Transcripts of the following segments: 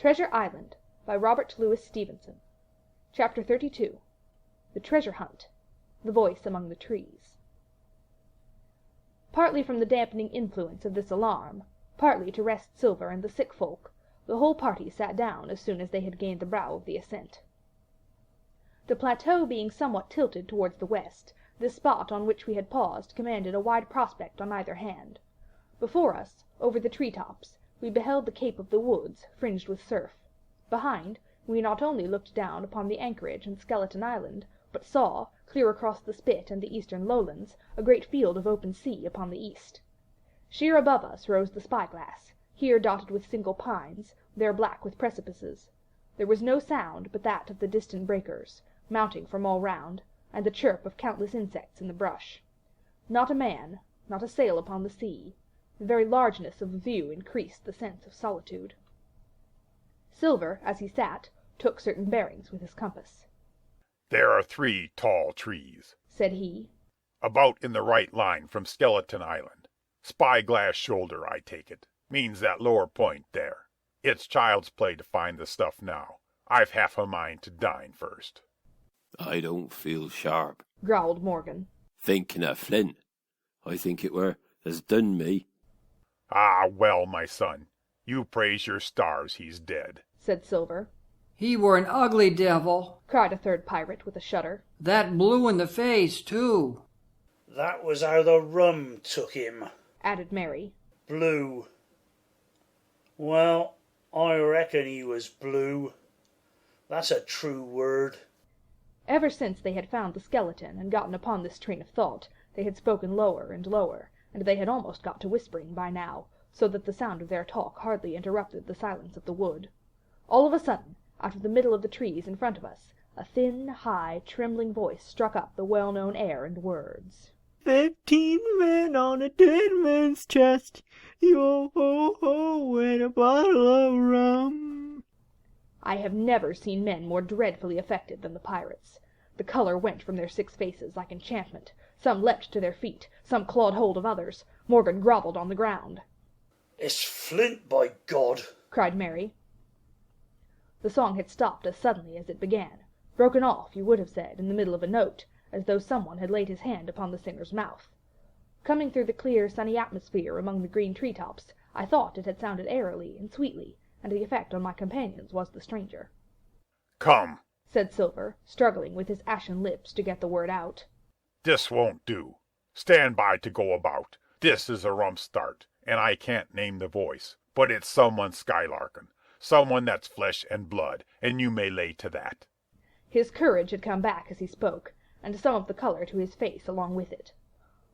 Treasure Island by Robert Louis Stevenson. Chapter 32. The Treasure Hunt. The Voice Among the Trees. Partly from the dampening influence of this alarm, partly to rest Silver and the sick folk, the whole party sat down as soon as they had gained the brow of the ascent. The plateau being somewhat tilted towards the west, this spot on which we had paused commanded a wide prospect on either hand. Before us, over the tree-tops, we beheld the Cape of the Woods, fringed with surf. Behind, we not only looked down upon the anchorage and Skeleton Island, but saw, clear across the spit and the eastern lowlands, a great field of open sea upon the east. Sheer above us rose the Spyglass, here dotted with single pines, there black with precipices. There was no sound but that of the distant breakers, mounting from all round, and the chirp of countless insects in the brush. Not a man, not a sail upon the sea. The very largeness of the view increased the sense of solitude. Silver, as he sat, took certain bearings with his compass. "There are 3 tall trees," said he, "about in the right line from Skeleton Island. Spyglass Shoulder, I take it, means that lower point there. It's child's play to find the stuff now. I've half a mind to dine first." "I don't feel sharp," growled Morgan. "Thinking of Flint, I think it were as done me." "Ah, well, my son, you praise your stars he's dead," said Silver. "He were an ugly devil," cried a third pirate with a shudder. "That blue in the face, too." "That was how the rum took him," added Mary. "Blue. Well, I reckon he was blue. That's a true word." Ever since they had found the skeleton and gotten upon this train of thought, they had spoken lower and lower, and they had almost got to whispering by now, so that the sound of their talk hardly interrupted the silence of the wood. All of a sudden, out of the middle of the trees in front of us, a thin, high, trembling voice struck up the well-known air and words. 15 men on a dead man's chest, yo-ho-ho, and a bottle of rum. I have never seen men more dreadfully affected than the pirates. The color went from their 6 faces like enchantment. Some leapt to their feet, some clawed hold of others. Morgan grovelled on the ground. "It's Flint, by God!" cried Mary. The song had stopped as suddenly as it began, broken off, you would have said, in the middle of a note, as though someone had laid his hand upon the singer's mouth. Coming through the clear, sunny atmosphere among the green tree-tops, I thought it had sounded airily and sweetly, and the effect on my companions was the stranger. "Come," said Silver, struggling with his ashen lips to get the word out. "This won't do. Stand by to go about. This is a rum start, and I can't name the voice, but it's someone skylarkin', someone that's flesh and blood, and you may lay to that." His courage had come back as he spoke, and some of the color to his face along with it.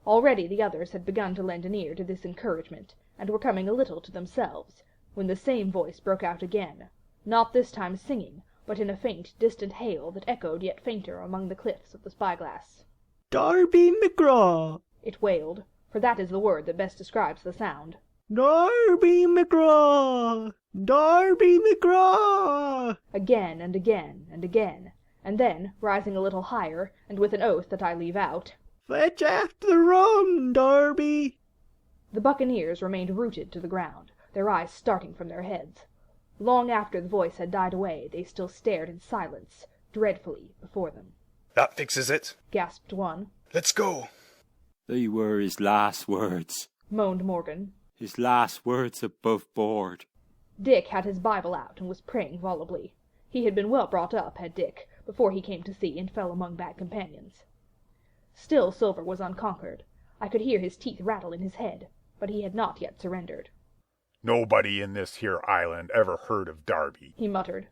Already the others had begun to lend an ear to this encouragement, and were coming a little to themselves, when the same voice broke out again, not this time singing, but in a faint, distant hail that echoed yet fainter among the cliffs of the Spyglass. "Darby McGraw, it wailed, for that is the word that best describes the sound. Darby McGraw, Darby McGraw." Again and again and again, and then, rising a little higher, and with an oath that I leave out, "Fetch after the rum, Darby." The buccaneers remained rooted to the ground, their eyes starting from their heads. Long after the voice had died away, they still stared in silence, dreadfully, before them. "That fixes it," gasped one. "Let's go." "They were his last words," moaned Morgan. "His last words above board." Dick had his Bible out and was praying volubly. He had been well brought up, had Dick, before he came to sea and fell among bad companions. Still Silver was unconquered. I could hear his teeth rattle in his head, but he had not yet surrendered. "Nobody in this here island ever heard of Darby," he muttered.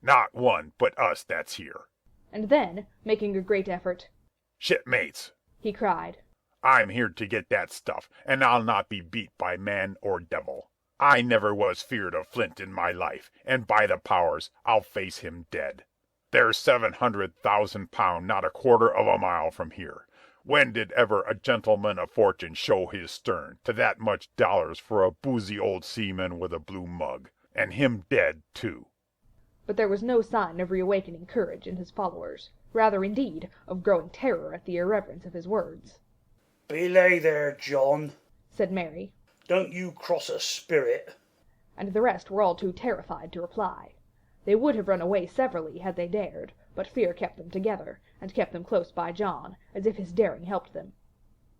"Not one but us that's here." And then, making a great effort, "Shipmates," he cried, "I'm here to get that stuff, and I'll not be beat by man or devil. I never was feared of Flint in my life, and by the powers, I'll face him dead. There's 700,000 pound not a quarter of a mile from here. When did ever a gentleman of fortune show his stern to that much dollars for a boozy old seaman with a blue mug, and him dead too?" But there was no sign of reawakening courage in his followers, rather indeed of growing terror at the irreverence of his words. "Belay there, John," said Mary. "Don't you cross a spirit." and the rest were all too terrified to reply. They would have run away severally had they dared, but fear kept them together, and kept them close by John, as if his daring helped them.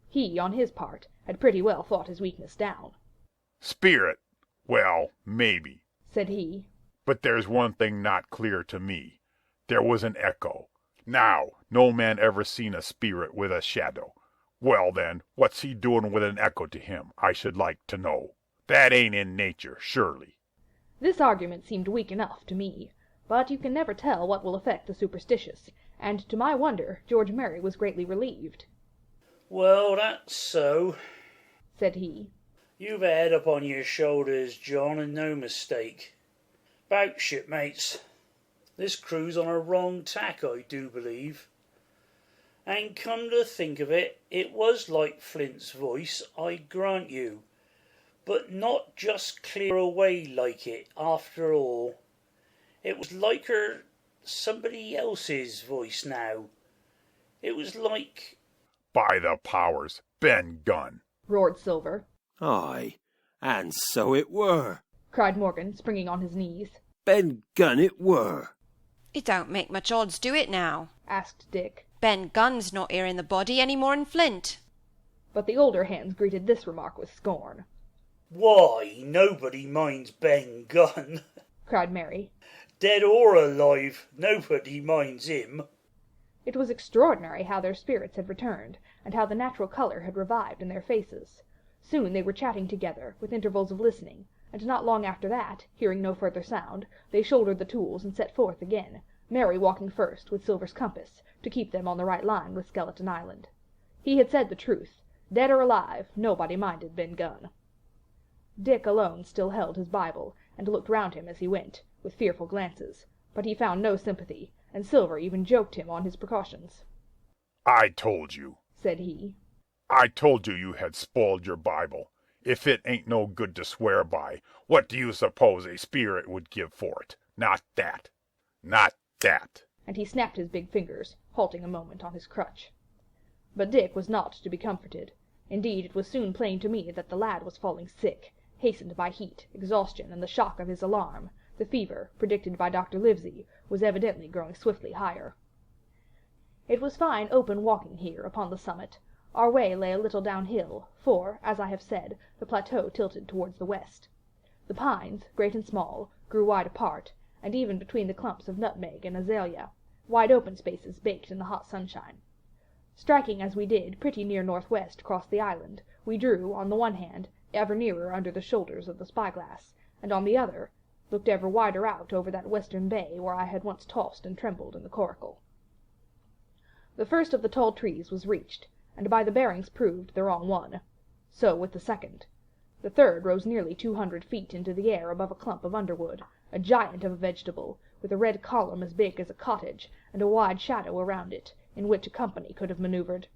He, on his part, had pretty well fought his weakness down. Spirit? Well, maybe, said he. but there's one thing not clear to me. There was an echo. Now, no man ever seen a spirit with a shadow. Well then, what's he doing with an echo to him, I should like to know. That ain't in nature, surely. This argument seemed weak enough to me, but you can never tell what will affect the superstitious, and to my wonder George Merry was greatly relieved. Well, that's so, said he. You've a head upon your shoulders, John, and no mistake. 'Bout shipmates. This crew's on a wrong tack, I do believe. And come to think of it, it was like Flint's voice, I grant you, but not just clear away like it, after all. It was liker somebody else's voice now. It was like... By the powers, Ben Gunn! roared Silver. Aye, and so it were, cried Morgan, springing on his knees. Ben Gunn it were. It don't make much odds, do it now? asked Dick. Ben Gunn's not here in the body any more'n Flint. But the older hands greeted this remark with scorn. Why, nobody minds Ben Gunn. cried Mary. Dead or alive, nobody minds him. It was extraordinary how their spirits had returned, and how the natural colour had revived in their faces. Soon they were chatting together, with intervals of listening, and not long after that, hearing no further sound, they shouldered the tools and set forth again, Mary walking first with Silver's compass, to keep them on the right line with Skeleton Island. He had said the truth. Dead or alive, nobody minded Ben Gunn. Dick alone still held his Bible, and looked round him as he went, with fearful glances, but he found no sympathy, and Silver even joked him on his precautions. I told you, said he. I told you you had spoiled your Bible. If it ain't no good to swear by, what do you suppose a spirit would give for it? Not that. Not that. And he snapped his big fingers, halting a moment on his crutch. But Dick was not to be comforted. Indeed, it was soon plain to me that the lad was falling sick, hastened by heat, exhaustion, and the shock of his alarm. The fever, predicted by Dr. Livesey, was evidently growing swiftly higher. It was fine open walking here upon the summit. Our way lay a little downhill, for, as I have said, the plateau tilted towards the west. The pines, great and small, grew wide apart, and even between the clumps of nutmeg and azalea, wide open spaces baked in the hot sunshine. Striking as we did pretty near northwest across the island, we drew, on the one hand, ever nearer under the shoulders of the spyglass, and on the other, looked ever wider out over that western bay where I had once tossed and trembled in the coracle. The first of the tall trees was reached, and by the bearings proved the wrong one. So with the second. The third rose nearly 200 feet into the air above a clump of underwood, a giant of a vegetable, with a red column as big as a cottage, and a wide shadow around it, in which a company could have manoeuvred.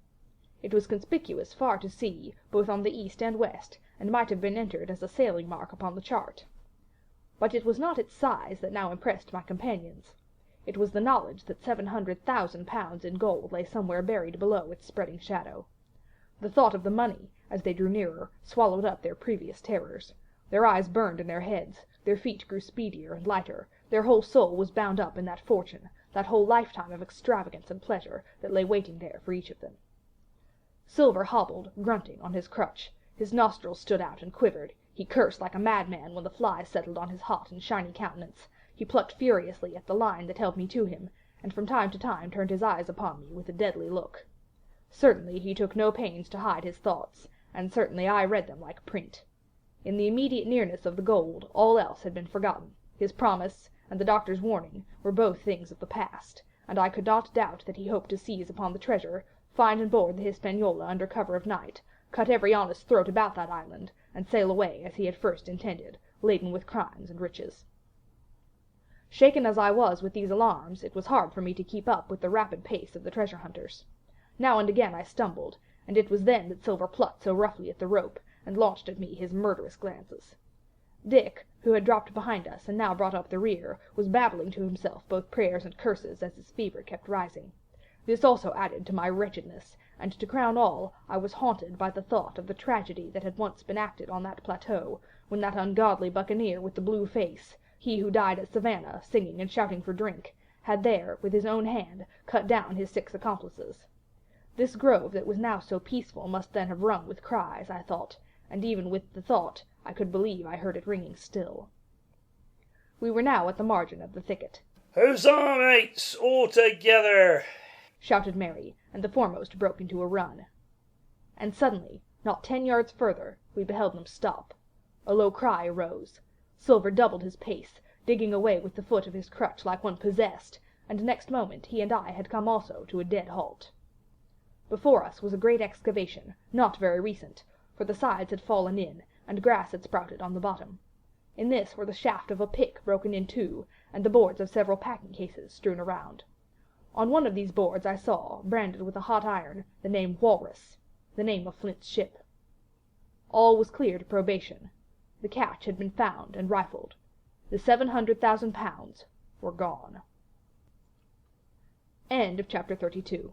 It was conspicuous far to sea, both on the east and west, and might have been entered as a sailing mark upon the chart. But it was not its size that now impressed my companions. It was the knowledge that 700,000 pounds in gold lay somewhere buried below its spreading shadow. The thought of the money, as they drew nearer, swallowed up their previous terrors. Their eyes burned in their heads, their feet grew speedier and lighter, their whole soul was bound up in that fortune, that whole lifetime of extravagance and pleasure that lay waiting there for each of them. Silver hobbled, grunting, on his crutch. His nostrils stood out and quivered. He cursed like a madman when the flies settled on his hot and shiny countenance. He plucked furiously at the line that held me to him, and from time to time turned his eyes upon me with a deadly look. Certainly he took no pains to hide his thoughts, and certainly I read them like print. In the immediate nearness of the gold, all else had been forgotten. His promise, and the doctor's warning, were both things of the past, and I could not doubt that he hoped to seize upon the treasure, find and board the Hispaniola under cover of night, cut every honest throat about that island, and sail away as he had first intended, laden with crimes and riches. Shaken as I was with these alarms, it was hard for me to keep up with the rapid pace of the treasure hunters. Now and again I stumbled, and it was then that Silver plucked so roughly at the rope, and launched at me his murderous glances. Dick, who had dropped behind us and now brought up the rear, was babbling to himself both prayers and curses as his fever kept rising. This also added to my wretchedness, and to crown all, I was haunted by the thought of the tragedy that had once been acted on that plateau, when that ungodly buccaneer with the blue face, he who died at Savannah, singing and shouting for drink, had there, with his own hand, cut down his 6 accomplices. This grove that was now so peaceful must then have rung with cries, I thought, and even with the thought I could believe I heard it ringing still. We were now at the margin of the thicket. "Huzzah, mates, all together!" shouted Mary, and the foremost broke into a run. And suddenly, not 10 yards further, we beheld them stop. A low cry arose. Silver doubled his pace, digging away with the foot of his crutch like one possessed, and next moment he and I had come also to a dead halt. Before us was a great excavation, not very recent, for the sides had fallen in, and grass had sprouted on the bottom. In this were the shaft of a pick broken in 2, and the boards of several packing cases strewn around. On one of these boards I saw, branded with a hot iron, the name Walrus, the name of Flint's ship. All was clear to probation. The catch had been found and rifled. The £700,000 were gone. End of chapter 32.